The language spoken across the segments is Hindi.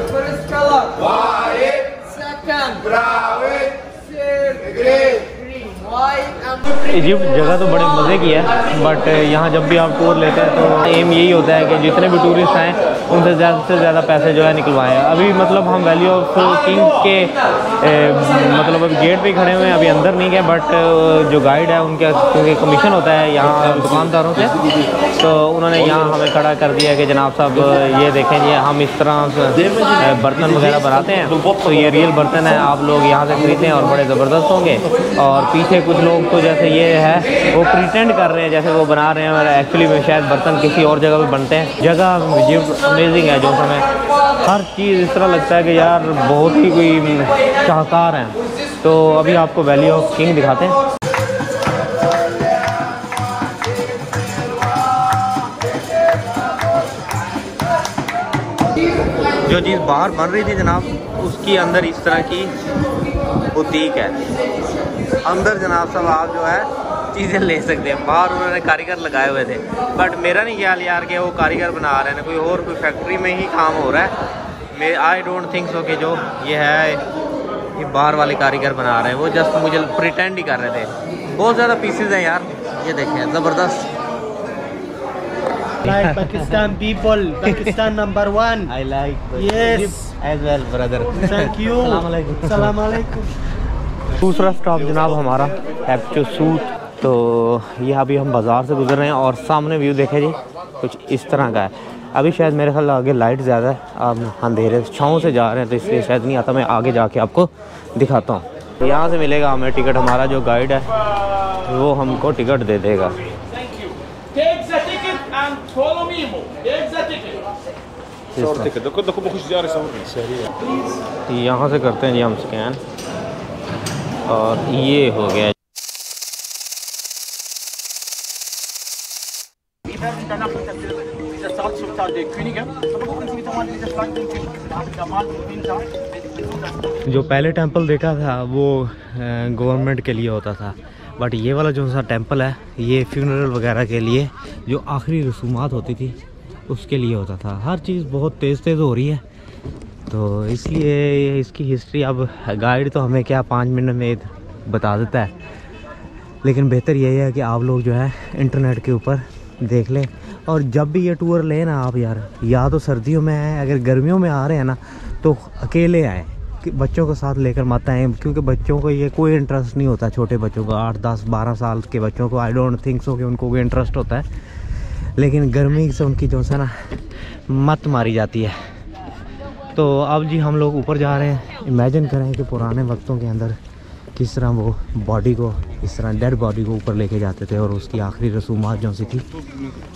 First color. White. Second. Brown. Third. Green. Egypt जगह तो बड़े मज़े की है, बट यहाँ जब भी आप टूर लेते हैं तो एम यही होता है कि जितने भी टूरिस्ट आएँ उनसे ज़्यादा से ज़्यादा पैसे जो है निकलवाएं। अभी मतलब हम वैली ऑफ किंग के मतलब अभी गेट पे खड़े हुए हैं, अभी अंदर नहीं गए, बट जो गाइड है उनके क्योंकि कमीशन होता है यहाँ दुकानदारों से, तो उन्होंने यहाँ हमें खड़ा कर दिया कि जनाब साहब ये देखें जी हम इस तरह बर्तन वगैरह बनाते हैं, तो ये रियल बर्तन है, आप लोग यहाँ से खरीदें और बड़े ज़बरदस्त होंगे। और पीछे कुछ लोग तो जैसे ये है वो प्रिटेंड कर रहे हैं जैसे वो बना रहे हैं, और एक्चुअली में शायद बर्तन किसी और जगह पे बनते हैं। जगह इजिप्ट अमेजिंग है, जो हमें हर चीज़ इस तरह लगता है कि यार बहुत ही कोई शाहकार हैं। तो अभी आपको वैली ऑफ किंग दिखाते हैं। जो चीज़ बाहर बन रही थी जनाब, उसकी अंदर इस तरह की बुटीक है। अंदर जनाब साहब आप जो है चीज़ें ले सकते हैं। बाहर उन्होंने कारीगर लगाए हुए थे, बट मेरा नहीं ख्याल यार कि वो कारीगर बना रहे हैं, कोई फैक्ट्री में ही काम हो रहा है। आई डोंट थिंक सो कि जो ये है ये बाहर वाले कारीगर बना रहे हैं, वो जस्ट मुझे प्रिटेंड ही कर रहे थे। बहुत ज़्यादा पीसेज हैं यार, ये देखें ज़बरदस्त। Like Pakistan people, Pakistan number one. I like yes as well brother. Thank you. Assalamu alaikum. दूसरा स्टॉप जनाब हमारा हैप्चो सूट। तो ये अभी हम बाज़ार से गुजर रहे हैं और सामने व्यू देखें जी कुछ इस तरह का है। अभी शायद मेरे ख्याल आगे लाइट ज़्यादा है, आप अंधेरे छाँव से जा रहे हैं तो इसलिए शायद नहीं आता। मैं आगे जाके आपको दिखाता हूँ। यहाँ से मिलेगा हमें टिकट, हमारा जो गाइड है वो हमको टिकट दे देगा। यहाँ से करते हैं जी हम स्कैन, और ये हो गया। जो पहले टेंपल देखा था वो गवर्नमेंट के लिए होता था, बट ये वाला जो सा टेंपल है ये फ्यूनरल वगैरह के लिए जो आखिरी रसूमात होती थी उसके लिए होता था। हर चीज़ बहुत तेज़ हो रही है, तो इसलिए इसकी हिस्ट्री अब गाइड तो हमें क्या 5 मिनट में बता देता है, लेकिन बेहतर यही है कि आप लोग जो है इंटरनेट के ऊपर देख लें। और जब भी ये टूर लें ना आप यार, या तो सर्दियों में आएँ, अगर गर्मियों में आ रहे हैं ना तो अकेले आएँ, कि बच्चों को साथ लेकर मत आएँ, क्योंकि बच्चों को ये कोई इंटरेस्ट नहीं होता। छोटे बच्चों को 8, 10, 12 साल के बच्चों को आई डोंट थिंक सो कि उनको कोई इंटरेस्ट होता है, लेकिन गर्मी से उनकी जो है ना मत मारी जाती है। तो अब जी हम लोग ऊपर जा रहे हैं। इमेजिन करें कि पुराने वक्तों के अंदर किस तरह वो बॉडी को, इस तरह डेड बॉडी को ऊपर लेके जाते थे और उसकी आखिरी रसूमात जो सी थी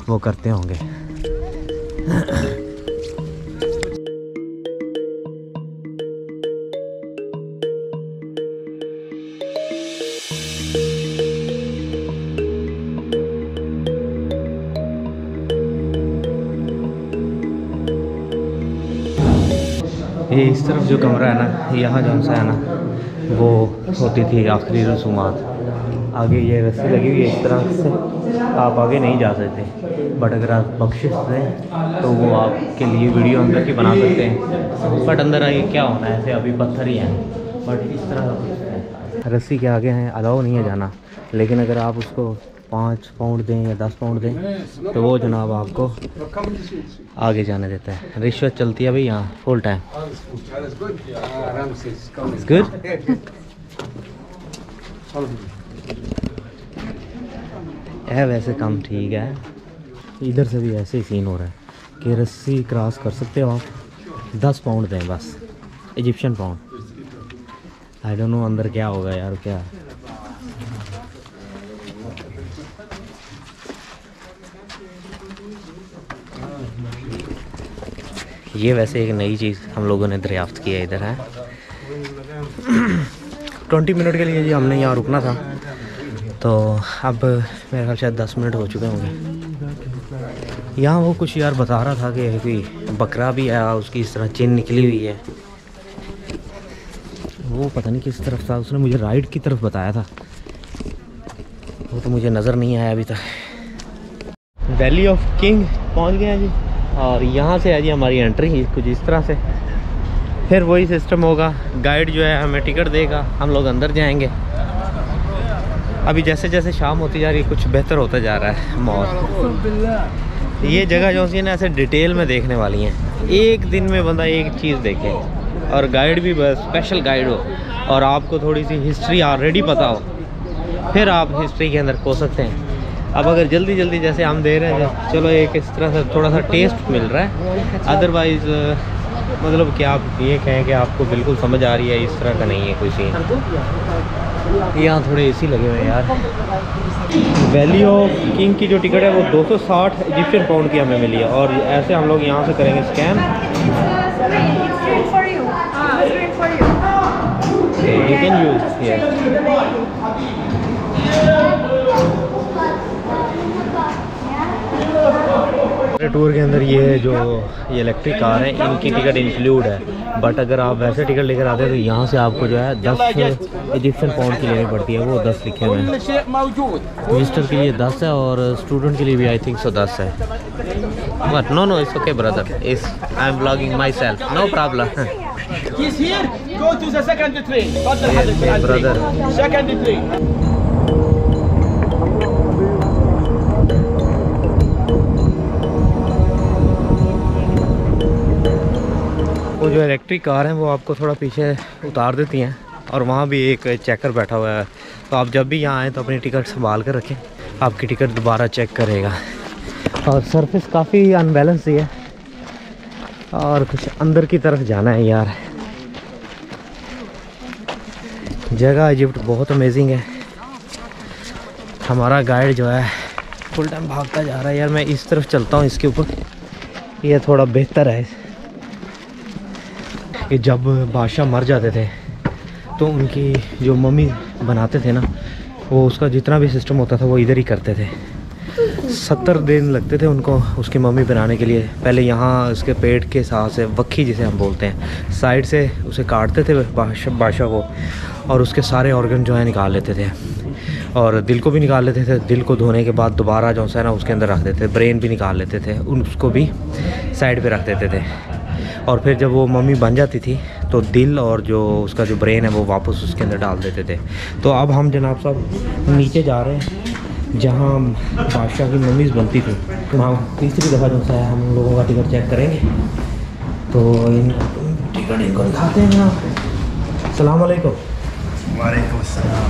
वो करते होंगे। ये इस तरफ जो कमरा है ना, यहाँ जो सा है ना वो होती थी आखिरी रसूमात। आगे ये रस्सी लगी हुई है, इस तरह से आप आगे नहीं जा सकते, बट अगर आप बख्शिश दें तो वो आपके लिए वीडियो अंदर की बना सकते हैं। बट अंदर आगे क्या होना है, ऐसे अभी पत्थर ही हैं, बट इस तरह रस्सी के आगे हैं, अलाउ नहीं है जाना। लेकिन अगर आप उसको 5 पाउंड दें या 10 पाउंड दें तो वो जनाब आपको आगे जाने देता है। रिश्वत चलती है भाई यहाँ फुल टाइम। गुड। है वैसे काम ठीक है। इधर से भी ऐसे ही सीन हो रहा है कि रस्सी क्रॉस कर सकते हो आप, 10 पाउंड दें बस, Egyptian pound. I don't know अंदर क्या होगा यार, क्या ये वैसे एक नई चीज़ हम लोगों ने दरियाफ्त की है इधर है। 20 मिनट के लिए जी हमने यहाँ रुकना था, तो अब मेरे ख्याल शायद 10 मिनट हो चुके होंगे। यहाँ वो कुछ यार बता रहा था कि कोई बकरा भी है, उसकी इस तरह चेन निकली हुई है। वो पता नहीं किस तरफ था, उसने मुझे राइट की तरफ बताया था, वो तो मुझे नज़र नहीं आया अभी तक। वैली ऑफ किंग पहुँच गए हैं जी, और यहाँ से है जी हमारी एंट्री कुछ इस तरह से। फिर वही सिस्टम होगा, गाइड जो है हमें टिकट देगा, हम लोग अंदर जाएंगे। अभी जैसे जैसे शाम होती जा रही है कुछ बेहतर होता जा रहा है माहौल। ये जगह जो सी ना ऐसे डिटेल में देखने वाली हैं, एक दिन में बंदा एक चीज़ देखे, और गाइड भी बस स्पेशल गाइड हो और आपको थोड़ी सी हिस्ट्री ऑलरेडी पता हो, फिर आप हिस्ट्री के अंदर खो सकते हैं। अब अगर जल्दी जल्दी जैसे हम दे रहे हैं, चलो एक इस तरह से थोड़ा सा टेस्ट मिल रहा है, अदरवाइज़ मतलब कि आप ये कहें कि आपको बिल्कुल समझ आ रही है, इस तरह का नहीं है कोई सीन। यहाँ थोड़े एसी लगे हुए हैं यार। वैली ऑफ किंग की जो टिकट है वो 260 इजिप्शियन पाउंड की हमें मिली है, और ऐसे हम लोग यहाँ से करेंगे scan. You can use here. Tour के अंदर ये जो ये इलेक्ट्रिक कार है इनकी टिकट इंक्लूड है, बट अगर आप वैसे टिकट लेकर आते हैं तो यहाँ से आपको जो है 10 इजिप्शियन पाउंड की लेनी पड़ती है, वो 10 लिखे हुए हैं। विजिटर के लिए 10 है और स्टूडेंट के लिए भी आई थिंक सो 10 है। But no it's okay brother, इस I am vlogging myself, no problem. He's here. Go to the second train. Yes, brother. Second train. वो जो इलेक्ट्रिक कार है वो आपको थोड़ा पीछे उतार देती हैं, और वहाँ भी एक चेकर बैठा हुआ है, तो आप जब भी यहाँ आएँ तो अपनी टिकट संभाल कर रखें, आपकी टिकट दोबारा चेक करेगा। और सरफेस काफ़ी अनबैलेंस ही है, और कुछ अंदर की तरफ जाना है यार। जगह इजिप्ट बहुत अमेजिंग है। हमारा गाइड जो है फुल टाइम भागता जा रहा है यार। मैं इस तरफ चलता हूँ, इसके ऊपर ये थोड़ा बेहतर है कि जब बादशाह मर जाते थे तो उनकी जो मम्मी बनाते थे ना, वो उसका जितना भी सिस्टम होता था वो इधर ही करते थे। 70 दिन लगते थे उनको उसकी मम्मी बनाने के लिए। पहले यहाँ उसके पेट के साथ से वक्खी जिसे हम बोलते हैं, साइड से उसे काटते थे बादशाह को, और उसके सारे ऑर्गन जो है निकाल लेते थे, और दिल को भी निकाल लेते थे। दिल को धोने के बाद दोबारा जो है ना उसके अंदर रख देते थे। ब्रेन भी निकाल लेते थे, उसको भी साइड पे रख देते थे। और फिर जब वो मम्मी बन जाती थी तो दिल और जो उसका जो ब्रेन है वो वापस उसके अंदर डाल देते थे। तो अब हम जनाब साहब नीचे जा रहे हैं जहाँ बादशाह की मम्मीज़ बनती थी। तो हम तीसरी दफ़ा जो है हम लोगों का टिकट चेक करेंगे, तो इन टिकट इनको दिखाते हैं जनाब। अस्सलाम वालेकुम। वालेकुम अस्सलाम।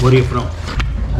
Where are you from?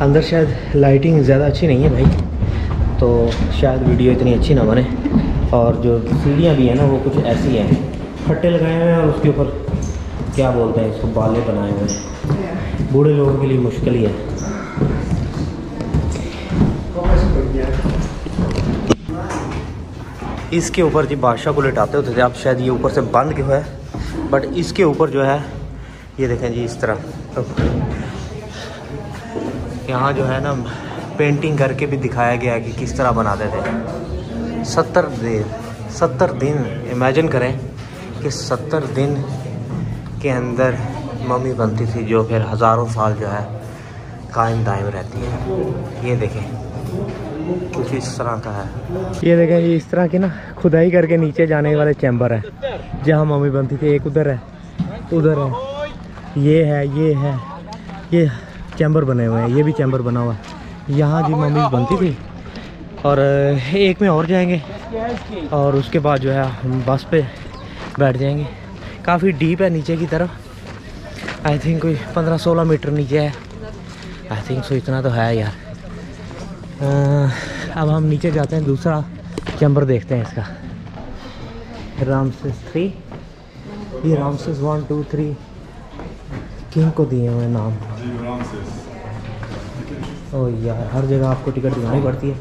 अंदर शायद लाइटिंग ज़्यादा अच्छी नहीं है भाई, तो शायद वीडियो इतनी अच्छी ना बने। और जो सीढ़ियाँ भी हैं ना वो कुछ ऐसी हैं, फट्टे लगाए हुए हैं और उसके ऊपर क्या बोलते हैं इसको, बाले बनाए हुए हैं। बूढ़े लोगों के लिए मुश्किल ही है। इसके ऊपर जी बादशाह को लेटाते होते थे। अब शायद ये ऊपर से बंद क्यों है, बट इसके ऊपर जो है ये देखें जी इस तरह। तो यहाँ जो है ना पेंटिंग करके भी दिखाया गया है कि किस तरह बनाते थे। 70 दिन इमेजिन करें कि 70 दिन के अंदर मम्मी बनती थी, जो फिर हज़ारों साल जो है कायम दायम रहती है। ये देखें कुछ इस तरह का है। ये देखें जी इस तरह की ना खुदाई करके नीचे जाने वाले चैम्बर है जहाँ मम्मी बनती थी। एक उधर है, उधर है, ये है, ये चैम्बर बने हुए हैं, ये भी चैम्बर बना हुआ है। यहाँ जी मम्मी बनती थी। और एक में और जाएंगे और उसके बाद जो है हम बस पे बैठ जाएंगे। काफ़ी डीप है नीचे की तरफ, आई थिंक कोई 15-16 मीटर नीचे है, आई थिंक सो इतना तो है यार। अब हम नीचे जाते हैं, दूसरा चैम्बर देखते हैं इसका। रामसेस 3, ये रामसेस 1, 2, 3 किंग को दिए हुए नाम। ओ यार हर जगह आपको टिकट दिखानी पड़ती है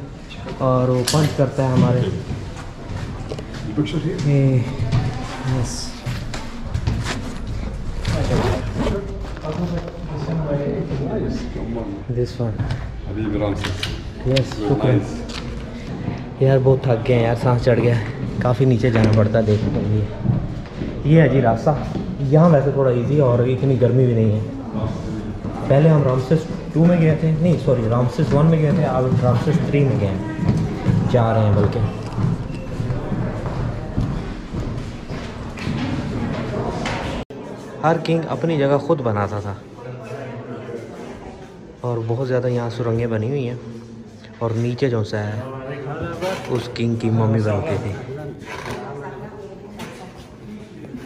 और वो पंच करता है हमारे। Yes this one. यस शुक्रिया यार, बहुत थक गए हैं यार, सांस चढ़ गया, काफ़ी नीचे जाना पड़ता है देखने के लिए। ये है जी रास्ता, यहाँ वैसे थोड़ा इजी है और इतनी गर्मी भी नहीं है। पहले हम रामसेस 2 में गए थे, नहीं सॉरी रामसेस 1 में गए थे, अब रामसेस 3 में गए हैं, जा रहे हैं बल्कि। हर किंग अपनी जगह खुद बनाता था और बहुत ज़्यादा यहाँ सुरंगें बनी हुई हैं और नीचे जो सा है उस किंग की मम्मी बनती थी।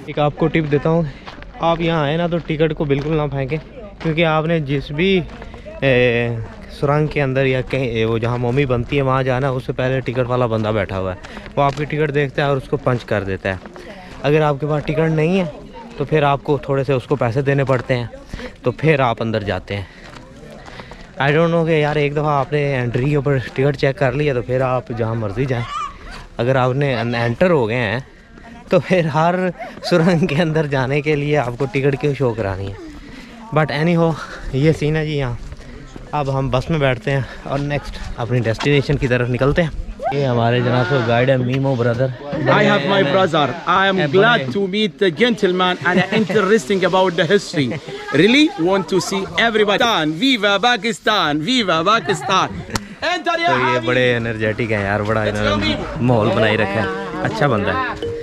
एक आपको टिप देता हूँ, आप यहाँ आए ना तो टिकट को बिल्कुल ना फेंकें, क्योंकि आपने जिस भी सुरंग के अंदर या कहीं वो जहाँ मम्मी बनती है वहाँ जाना, उससे पहले टिकट वाला बंदा बैठा हुआ है, वो आपकी टिकट देखता है और उसको पंच कर देता है। अगर आपके पास टिकट नहीं है तो फिर आपको थोड़े से उसको पैसे देने पड़ते हैं, तो फिर आप अंदर जाते हैं। आई डोंट नो कि यार, एक दफ़ा आपने एंट्री के ऊपर टिकट चेक कर लिया तो फिर आप जहाँ मर्जी जाएं। अगर आपने एंटर हो गए हैं तो फिर हर सुरंग के अंदर जाने के लिए आपको टिकट क्यों शो करानी है। बट एनी हो, ये सीन है जी यहाँ। अब हम बस में बैठते हैं और नेक्स्ट अपनी डेस्टिनेशन की तरफ निकलते हैं। ये हमारे जनाब को गाइड है memo brother. I have my brother. I am glad to meet the gentleman and interesting about the history. Really want to see everybody. Viva Pakistan! Viva Pakistan! Enter तो ये बड़े एनर्जेटिक हैं यार, बड़ा इन्होंने माहौल बनाई रखा है, अच्छा बंदा है।